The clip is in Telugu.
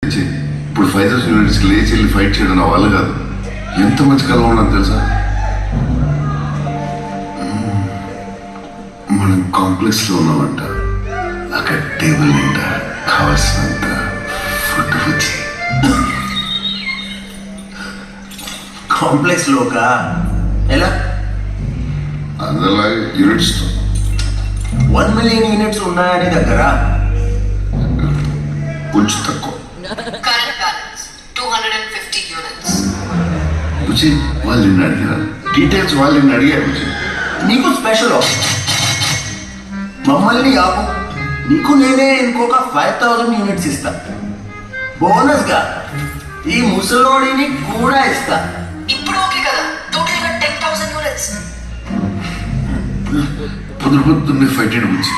ఇప్పుడు 5000 యూనిట్స్ లేచి వెళ్ళి ఫైట్ చేయడం నా వల్ల కాదు. ఎంత మంచి కలవ ఉన్నది తెలుసా? మనం కాంప్లెక్స్ లో ఉన్నామంట. అక్కడ టేబుల్ నిండా కావాల్సినంత ఫుడ్ వచ్చి కాంప్లెక్స్ లోకా ఎలా? అందరిలాగే యూనిట్స్ తో 1 మిలియన్ యూనిట్స్ ఉన్నాయని దగ్గర కొంచెం తక్కువ. Current balance 250 units. బుజ్జి వాళ్ళు నిన్ను అడిగారు డీటెయిల్స్, వాళ్ళు నిన్ను అడిగారు బుజ్జి. నీకు స్పెషల్ ఆఫర్. మమ్మల్ని ఆపు, నీకు నేనే ఇంకొక 5000 యూనిట్స్ ఇస్తా. బోనస్ గా ఈ ముసలోడిని కూడా ఇస్తా. ఇప్పుడు ఓకే కదా, టోటల్ గా 10,000 units. పొద్దున్నే ఫైట్ బుజ్జి.